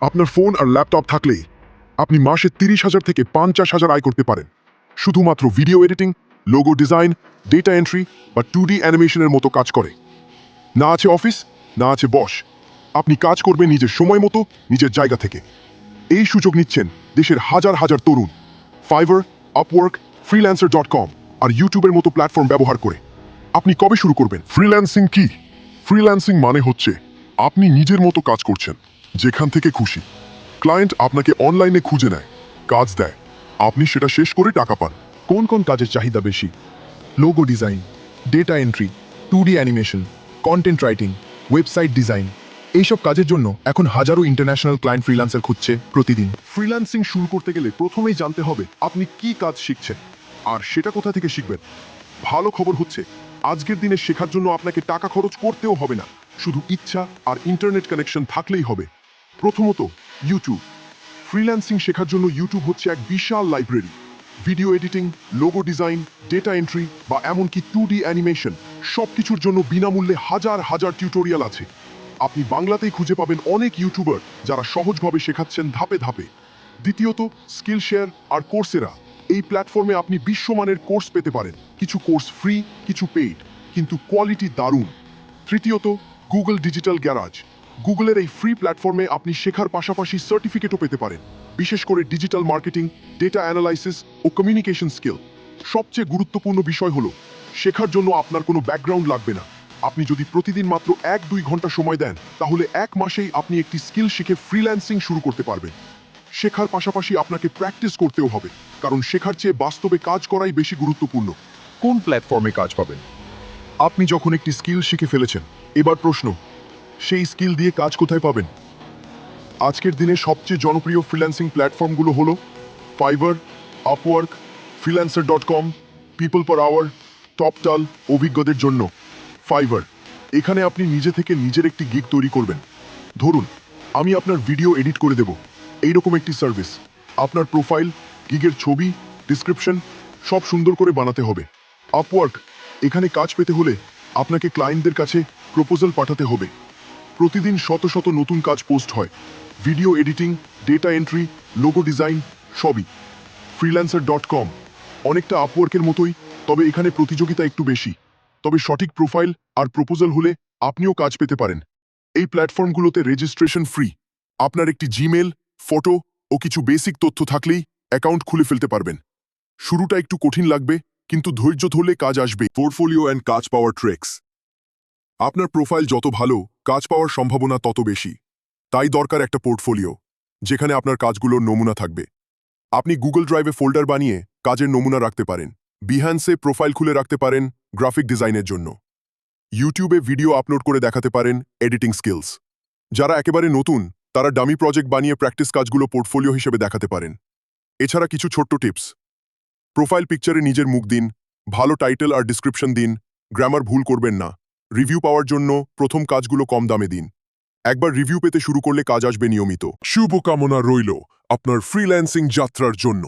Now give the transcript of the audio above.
আপনার ফোন আর ল্যাপটপ থাকলেই আপনি মাসে 30,000 থেকে 50,000 আয় করতে পারেন শুধুমাত্র video editing, logo design, data entry বা 2D অ্যানিমেশনের মতো কাজ করে। না আছে অফিস, না আছে বস, আপনি কাজ করবেন নিজের সময় মতো, নিজের জায়গা থেকে। এই সুযোগ নিচ্ছেন দেশের হাজার হাজার তরুণ ফাইভার, আপওয়ার্ক, freelancer.com আর ইউটিউবের মতো প্ল্যাটফর্ম ব্যবহার করে। আপনি কবে শুরু করবেন? ফ্রিল্যান্সিং কি? ফ্রিল্যান্সিং মানে হচ্ছে আপনি নিজের মতো কাজ করছেন যেখান থেকে খুশি। ক্লায়েন্ট আপনাকে অনলাইনে খুঁজে নেয়, কাজ দেয়, আপনি সেটা শেষ করে টাকা পান। কোন কোন কাজের চাহিদা বেশি? Logo design, data entry, 2D animation, content writing, website design. এইসব কাজের জন্য এখন হাজারো ইন্টারন্যাশনাল ক্লায়েন্ট ফ্রিল্যান্সার খুঁজছে প্রতিদিন। ফ্রিল্যান্সিং শুরু করতে গেলে প্রথমেই জানতে হবে আপনি কি কাজ শিখছেন আর সেটা কোথা থেকে শিখবেন। ভালো খবর হচ্ছে আজকের দিনে শেখার জন্য আপনাকে টাকা খরচ করতেও হবে না, শুধু ইচ্ছা আর ইন্টারনেট কানেকশন থাকলেই হবে। প্রথমত, ইউটিউব। ফ্রিল্যান্সিং শেখার জন্য ইউটিউব হচ্ছে এক বিশাল library. Video editing, logo design, data entry বা এমনকি 2D অ্যানিমেশন সব কিছুর জন্য বিনামূল্যে হাজার হাজার টিউটোরিয়াল আছে। আপনি বাংলাতেই খুঁজে পাবেন অনেক ইউটিউবার যারা সহজভাবে শেখাচ্ছেন ধাপে ধাপে। দ্বিতীয়ত, স্কিল শেয়ার আর কোর্সেরা। এই প্ল্যাটফর্মে আপনি বিশ্বমানের কোর্স পেতে পারেন, কিছু কোর্স ফ্রি, কিছু পেইড, কিন্তু কোয়ালিটি দারুণ। তৃতীয়ত, গুগল ডিজিটাল গ্যারাজ। গুগলের এই ফ্রি প্ল্যাটফর্মে আপনি শেখার পাশাপাশি সার্টিফিকেটও পেতে পারেন, বিশেষ করে ডিজিটাল মার্কেটিং, ডেটা অ্যানালাইসিস ও কমিউনিকেশন স্কিল। সবচেয়ে গুরুত্বপূর্ণ বিষয় হলো শেখার জন্য আপনার কোনো ব্যাকগ্রাউন্ড লাগবে না। আপনি যদি প্রতিদিন মাত্র 1-2 ঘন্টা সময় দেন তাহলে 1 মাসেই আপনি একটি স্কিল শিখে ফ্রিল্যান্সিং শুরু করতে পারবেন। শেখার পাশাপাশি আপনাকে প্র্যাকটিস করতেও হবে, কারণ শেখার চেয়ে বাস্তবে কাজ করাই বেশি গুরুত্বপূর্ণ। কোন প্ল্যাটফর্মে কাজ পাবেন? আপনি যখন একটি স্কিল শিখে ফেলেছেন, এবার প্রশ্ন, সেই স্কিল দিয়ে কাজ কোথায় পাবেন? আজকের দিনে সবচেয়ে জনপ্রিয় ফ্রিল্যান্সিং প্ল্যাটফর্মগুলো হলো Fiverr, Upwork, freelancer.com, People Per Hour, Toptal. অভিজ্ঞদের জন্য ফাইবার। এখানে আপনি নিজে থেকে নিজের একটি গিগ তৈরি করবেন। ধরুন, আমি আপনার ভিডিও এডিট করে দেব, এইরকম একটি সার্ভিস। আপনার প্রোফাইল, গিগের ছবি, ডিসক্রিপশন সব সুন্দর করে বানাতে হবে। আপওয়ার্ক, এখানে কাজ পেতে হলে আপনাকে ক্লায়েন্টদের কাছে প্রপোজাল পাঠাতে হবে। প্রতিদিন শত শত নতুন কাজ পোস্ট হয়, video editing, data entry, logo design সবই। freelancer.com অনেকটা আপওয়ার্কের মতোই, তবে এখানে প্রতিযোগিতা একটু বেশি। তবে সঠিক প্রোফাইল আর প্রপোজাল হলে আপনিও কাজ পেতে পারেন। এই প্ল্যাটফর্মগুলোতে রেজিস্ট্রেশন ফ্রি। আপনার একটি জিমেল, ফটো ও কিছু বেসিক তথ্য থাকলেই অ্যাকাউন্ট খুলে ফেলতে পারবেন। শুরুটা একটু কঠিন লাগবে, কিন্তু ধৈর্য ধরলে কাজ আসবে। পোর্টফোলিও অ্যান্ড কাজ পাওয়ার ট্রেক্স। আপনার প্রোফাইল যত ভালো, কাজ পাওয়ার সম্ভাবনা তত বেশি। তাই দরকার একটা পোর্টফোলিও, যেখানে আপনার কাজগুলোর নমুনা থাকবে। আপনি গুগল ড্রাইভে ফোল্ডার বানিয়ে কাজের নমুনা রাখতে পারেন, বিহান্সে প্রোফাইল খুলে রাখতে পারেন গ্রাফিক ডিজাইনের জন্য, ইউটিউবে ভিডিও আপলোড করে দেখাতে পারেন এডিটিং স্কিলস। যারা একেবারে নতুন, তারা ডামি প্রজেক্ট বানিয়ে প্র্যাকটিস কাজগুলো পোর্টফোলিও হিসেবে দেখাতে পারেন। এছাড়া কিছু ছোট্ট টিপস: প্রোফাইল পিকচারে নিজের মুখ দিন, ভালো টাইটেল আর ডিসক্রিপশন দিন, গ্রামার ভুল করবেন না। রিভিউ পাওয়ার জন্য প্রথম কাজগুলো কম দামে দিন। একবার রিভিউ পেতে শুরু করলে কাজ আসবে নিয়মিত। শুভকামনা রইল আপনার ফ্রিল্যান্সিং যাত্রার জন্য।